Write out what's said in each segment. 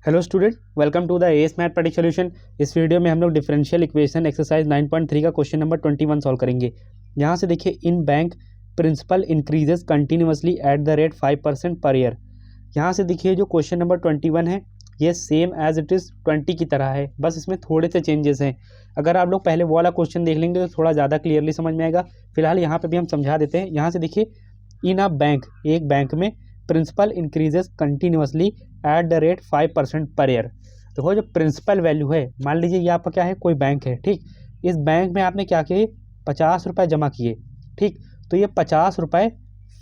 Hello student, welcome to the S math practice solution. इस video में हम लोग डिफरेंशियल इक्वेशन एक्सरसाइज 9.3 का क्वेश्चन नंबर 21 सॉल्व करेंगे। यहाँ से देखिए, in bank principal increases continuously at the rate 5% per year. यहाँ से देखिए, जो क्वेश्चन नंबर 21 है ये सेम एज इट इज़ 20 की तरह है, बस इसमें थोड़े से चेंजेस हैं। अगर आप लोग पहले वो वाला क्वेश्चन देख लेंगे तो थोड़ा ज़्यादा क्लियरली समझ में आएगा। फिलहाल यहाँ पर भी हम समझा देते हैं। यहाँ से देखिए, इन अ बैंक, एक बैंक में principal increases continuously at the rate 5% per year. देखो, जो प्रिंसिपल वैल्यू है, मान लीजिए ये आपका क्या है, कोई बैंक है, ठीक। इस बैंक में आपने क्या किए, 50 रुपये जमा किए, ठीक। तो ये 50 रुपये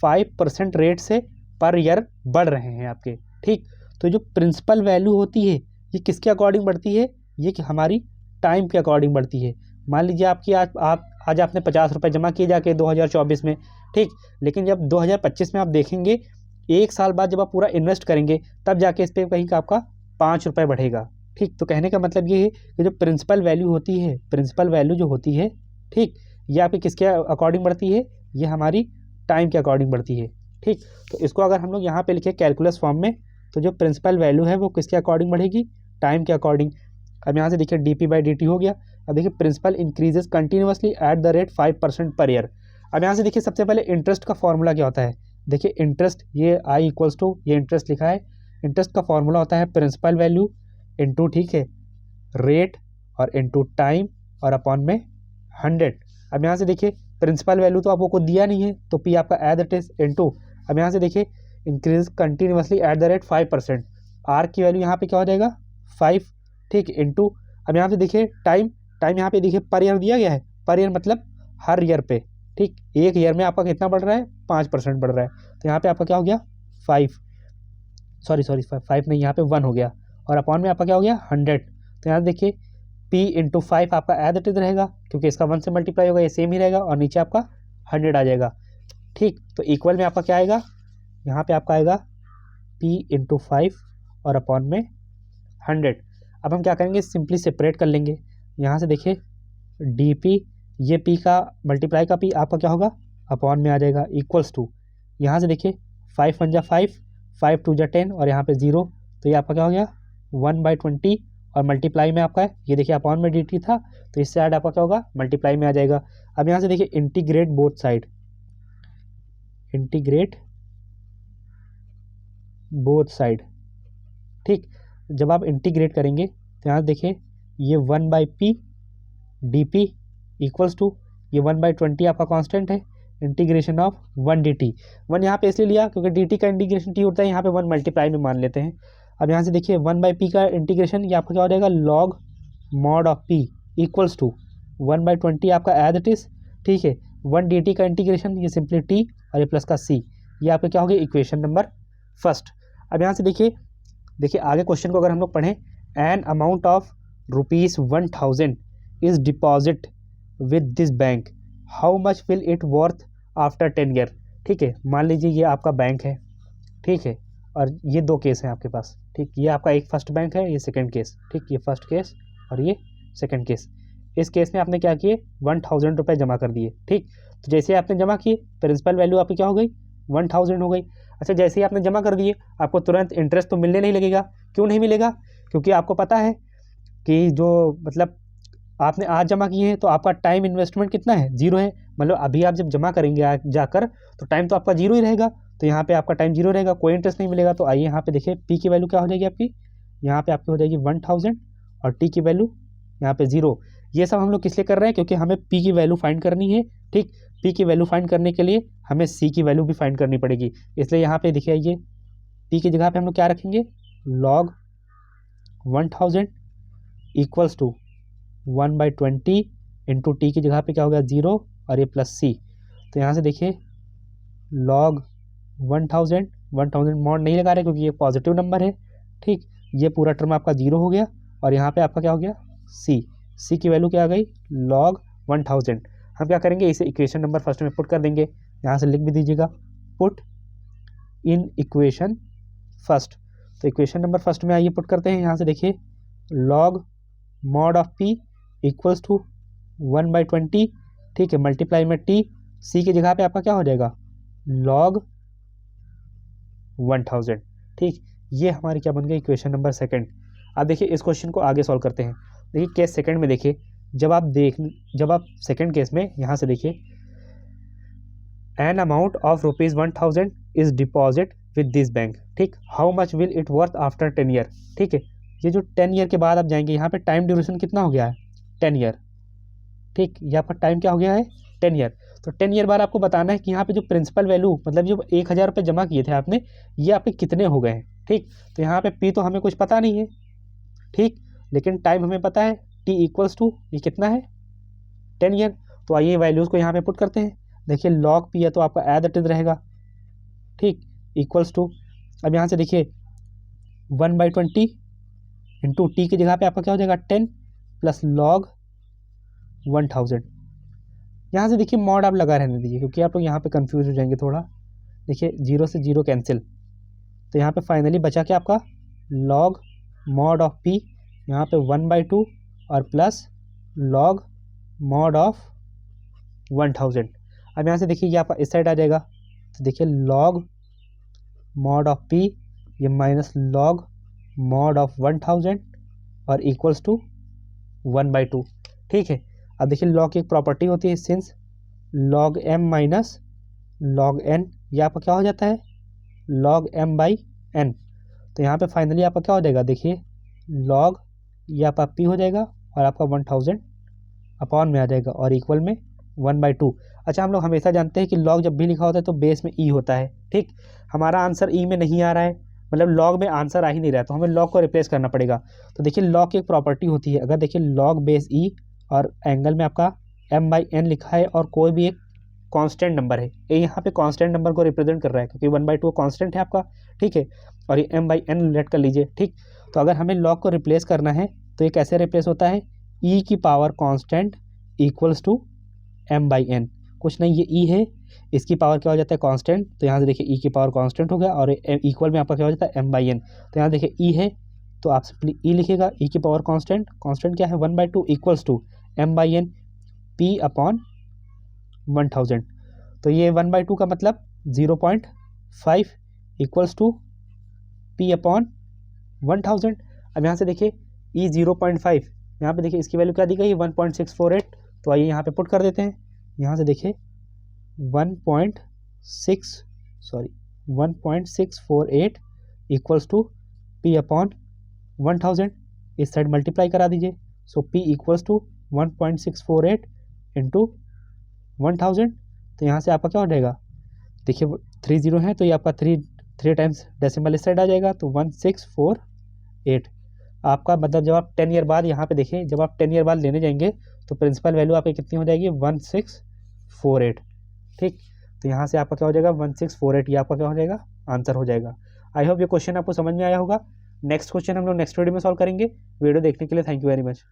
5% रेट से पर ईयर बढ़ रहे हैं आपके, ठीक। तो जो प्रिंसिपल वैल्यू होती है ये किसके अकॉर्डिंग बढ़ती है, ये कि हमारी टाइम के अकॉर्डिंग बढ़ती है। मान लीजिए आपकी आज आपने 50 रुपये जमा किए जाके 2024 में, ठीक। लेकिन जब 2025 में आप देखेंगे, एक साल बाद जब आप पूरा इन्वेस्ट करेंगे तब जाके इस पर कहीं का आपका 5 रुपये बढ़ेगा, ठीक। तो कहने का मतलब ये है कि जो प्रिंसिपल वैल्यू होती है, प्रिंसिपल वैल्यू जो होती है, ठीक, ये आपके किसके अकॉर्डिंग बढ़ती है, ये हमारी टाइम के अकॉर्डिंग बढ़ती है, ठीक। तो इसको अगर हम लोग यहाँ पे लिखे कैलकुलस फॉर्म में, तो जो प्रिंसिपल वैल्यू है वो किसके अकॉर्डिंग बढ़ेगी, टाइम के अकॉर्डिंग। अब यहाँ से देखिए dp/dt हो गया। अब देखिए, principal increases continuously at the rate 5% per year. अब यहाँ से देखिए, सबसे पहले इंटरेस्ट का फॉर्मूला क्या होता है। देखिए, इंटरेस्ट, ये I इक्वल्स टू, ये इंटरेस्ट लिखा है। इंटरेस्ट का फॉर्मूला होता है प्रिंसिपल वैल्यू इंटू, ठीक है, रेट और इंटू टाइम और अपॉन में 100। अब यहाँ से देखिए, प्रिंसिपल वैल्यू तो आपको कुछ दिया नहीं है, तो P आपका एज इट इज इंटू, अब यहाँ से देखिए, increase continuously at the rate 5%। R की वैल्यू यहाँ पे क्या हो जाएगा, 5, ठीक, इंटू, अब यहाँ पे देखिए टाइम, टाइम यहाँ पे देखिए पर ईयर दिया गया है, पर ईयर मतलब हर ईयर पे, ठीक। एक ईयर में आपका कितना बढ़ रहा है, 5% बढ़ रहा है। तो यहाँ पे आपका क्या हो गया, 5 नहीं, यहाँ पे 1 हो गया, और अपॉन में आपका क्या हो गया, 100। तो यहाँ देखिए, P इंटू 5 आपका एज इट इज रहेगा, क्योंकि इसका 1 से मल्टीप्लाई होगा, ये सेम ही रहेगा, और नीचे आपका 100 आ जाएगा, ठीक। तो इक्वल में आपका क्या आएगा, यहाँ पे आपका आएगा P इंटू 5 और अपॉन में 100। अब हम क्या करेंगे, सिंपली सेपरेट कर लेंगे। यहाँ से देखिए, dp, ये P का मल्टीप्लाई का P आपका क्या होगा, अपॉन में आ जाएगा, इक्वल्स टू, यहाँ से देखिए 5 1 जा 5, 5 2 जा 10, और यहाँ पे 0, तो ये आपका क्या हो गया 1/20, और मल्टीप्लाई में आपका है, ये देखिए अपॉन में dt था, तो इससे ऐड आपका क्या होगा, मल्टीप्लाई में आ जाएगा। अब यहाँ से देखिए, integrate both side, integrate both side, ठीक। जब आप इंटीग्रेट करेंगे तो यहाँ देखिए, ये 1/p dp इक्वल्स टू, ये 1/20 आपका कांस्टेंट है, इंटीग्रेशन ऑफ 1 dt। 1 यहाँ पे इसलिए लिया क्योंकि dt का इंटीग्रेशन t होता है, यहाँ पे 1 मल्टीप्लाई में मान लेते हैं। अब यहाँ से देखिए, 1/p का इंटीग्रेशन, ये आपका क्या हो जाएगा, log mod of p equals to 1/20 आपका एज इट इज, ठीक है। 1 dt का इंटीग्रेशन, ये सिंपली t, और ये प्लस का c, ये आपका क्या हो गया, इक्वेशन नंबर फर्स्ट। अब यहाँ से देखिए आगे क्वेश्चन को अगर हम लोग पढ़ें, N amount of ₹1000 is deposit with this bank, how much will it worth after 10 year, ठीक है। मान लीजिए ये आपका बैंक है, ठीक है, और ये दो केस हैं आपके पास, ठीक। ये आपका एक फर्स्ट बैंक है, ये सेकंड केस, ठीक, ये फर्स्ट केस और ये सेकंड केस। इस केस में आपने क्या किए, 1000 रुपये जमा कर दिए, ठीक। तो जैसे आपने जमा किए, प्रिंसिपल वैल्यू आपकी क्या हो गई, 1000 हो गई। अच्छा, जैसे ही आपने जमा कर दिए, आपको तुरंत इंटरेस्ट तो मिलने नहीं लगेगा। क्यों नहीं मिलेगा, क्योंकि आपको पता है कि जो मतलब आपने आज जमा किए हैं तो आपका टाइम इन्वेस्टमेंट कितना है, 0 है। मतलब अभी आप जब जमा करेंगे जाकर, तो टाइम तो आपका 0 ही रहेगा, तो यहाँ पे आपका टाइम 0 रहेगा, कोई इंटरेस्ट नहीं मिलेगा। तो आइए यहाँ पे देखिए, P की वैल्यू क्या हो जाएगी आपकी, यहाँ पे आपकी हो जाएगी 1000, और T की वैल्यू यहाँ पे 0। ये सब हम लोग किस लिए कर रहे हैं, क्योंकि हमें P की वैल्यू फाइंड करनी है, ठीक। P की वैल्यू फाइंड करने के लिए हमें C की वैल्यू भी फाइंड करनी पड़ेगी, इसलिए यहाँ पे देखिए, ये P की जगह पे हम लोग क्या रखेंगे, log 1000 equals to 1/20 into t की जगह पे क्या हो गया, 0, और ये प्लस C। तो यहाँ से देखिए, लॉग 1000 मॉड नहीं लगा रहे क्योंकि ये पॉजिटिव नंबर है, ठीक। ये पूरा टर्म आपका 0 हो गया, और यहाँ पे आपका क्या हो गया, C की वैल्यू क्या आ गई, लॉग 1000। हम क्या करेंगे, इसे इक्वेशन नंबर फर्स्ट में पुट कर देंगे। यहाँ से लिख भी दीजिएगा, पुट इन इक्वेशन फर्स्ट। तो इक्वेशन नंबर फर्स्ट में आइए पुट करते हैं। यहाँ से देखिए, log mod of P equals to 1/20, ठीक है, मल्टीप्लाई में T, C की जगह पे आपका क्या हो जाएगा, लॉग 1000, ठीक। ये हमारी क्या बन गई इक्वेशन नंबर सेकंड। अब देखिए इस क्वेश्चन को आगे सॉल्व करते हैं। देखिए केस सेकंड में देखिए, जब आप सेकंड केस में यहाँ से देखिए, an amount of ₹1000 is deposit with this bank, ठीक, how much will it worth after 10 year, ठीक है। ये जो 10 ईयर के बाद आप जाएंगे, यहाँ पे टाइम ड्यूरेशन कितना हो गया है, 10 ईयर, ठीक, ये आपका टाइम क्या हो गया है, 10 ईयर। तो 10 ईयर बाद आपको बताना है कि यहाँ पे जो प्रिंसिपल वैल्यू, मतलब जो 1000 रुपये जमा किए थे आपने, ये आपके कितने हो गए हैं, ठीक। तो यहाँ पे पी तो हमें कुछ पता नहीं है, ठीक, लेकिन टाइम हमें पता है, टी इक्वल्स टू ये कितना है, 10 ईयर। तो आइए वैल्यूज़ को यहाँ पे पुट करते हैं। देखिए लॉग पी है तो आपका एज इट इज रहेगा, ठीक, इक्वल्स टू, अब यहाँ से देखिए 1/20 इंटू टी की जगह पे आपका क्या हो जाएगा 10 प्लस लॉग 1000। यहाँ से देखिए मॉड आप लगा रहने दीजिए, क्योंकि आप लोग यहाँ पे कंफ्यूज हो जाएंगे थोड़ा। देखिए 0 से 0 कैंसिल, तो यहाँ पे फाइनली बचा क्या आपका लॉग मॉड ऑफ पी, यहाँ पे 1/2 और प्लस लॉग मॉड ऑफ 1000। अब यहाँ से देखिए ये आपका इस साइड आ जाएगा, तो देखिए लॉग मॉड ऑफ पी ये माइनस लॉग मॉड ऑफ 1000 और इक्वल्स टू 1/2, ठीक है। अब देखिए लॉग की एक प्रॉपर्टी होती है, since log m minus log n, ये आपका क्या हो जाता है लॉग एम बाई एन। तो यहाँ पे फाइनली आपका क्या हो जाएगा, देखिए लॉग ये आपका पी हो जाएगा और आपका 1000 अपॉन में आ जाएगा और इक्वल में 1/2। अच्छा, हम लोग हमेशा जानते हैं कि लॉग जब भी लिखा होता है तो बेस में ई होता है, ठीक। हमारा आंसर ई में नहीं आ रहा है, मतलब लॉग में आंसर आ ही नहीं रहा है, तो हमें लॉग को रिप्लेस करना पड़ेगा। तो देखिए लॉग की एक प्रॉपर्टी होती है, अगर देखिए लॉग बेस ई और एंगल में आपका m/n लिखा है और कोई भी एक कांस्टेंट नंबर है, ये यहाँ पे कांस्टेंट नंबर को रिप्रेजेंट कर रहा है क्योंकि 1/2 कांस्टेंट है आपका, ठीक है, और ये m/n लेट कर लीजिए, ठीक। तो अगर हमें लॉग को रिप्लेस करना है तो ये कैसे रिप्लेस होता है, ई की power constant equals to m/n, कुछ नहीं ये ई है, इसकी पावर क्या हो जाता है कांस्टेंट, तो यहाँ से देखिए ई की पावर कांस्टेंट हो गया और इक्वल में आपका क्या हो जाता है m/n। तो यहाँ देखिए ई है तो आप सिंपली ई लिखिएगा, ई की पावर कांस्टेंट क्या है 1/2 equals to m/n p upon 1000। तो ये 1/2 का मतलब 0.5 इक्वल्स टू p अपॉन 1000। अब यहाँ से देखिए ई 0.5, यहाँ पे देखिए इसकी वैल्यू क्या दी गई है 1.648, तो आइए यहाँ पे पुट कर देते हैं। यहाँ से देखिए 1.648 इक्वल्स टू पी अपॉन 1000, इस साइड मल्टीप्लाई करा दीजिए, सो पी इक्वल्स टू 1.648 इंटू 1000। तो यहाँ से आपका क्या हो जाएगा, देखिए 30 है तो ये आपका 3 टाइम्स डेसिमल इस साइड आ जाएगा, तो 1648 आपका, मतलब जब आप 10 ईयर बाद यहाँ पे देखिए, जब आप 10 ईयर बाद लेने जाएंगे तो प्रिंसिपल वैल्यू आपकी कितनी हो जाएगी 1648, ठीक। तो यहाँ से आपका क्या हो जाएगा 1648, ये आपका क्या हो जाएगा आंसर हो जाएगा। आई होप ये क्वेश्चन आपको समझ में आया होगा। नेक्स्ट क्वेश्चन हम लोग नेक्स्ट वीडियो में सॉल्व करेंगे। वीडियो देखने के लिए थैंक यू वेरी मच।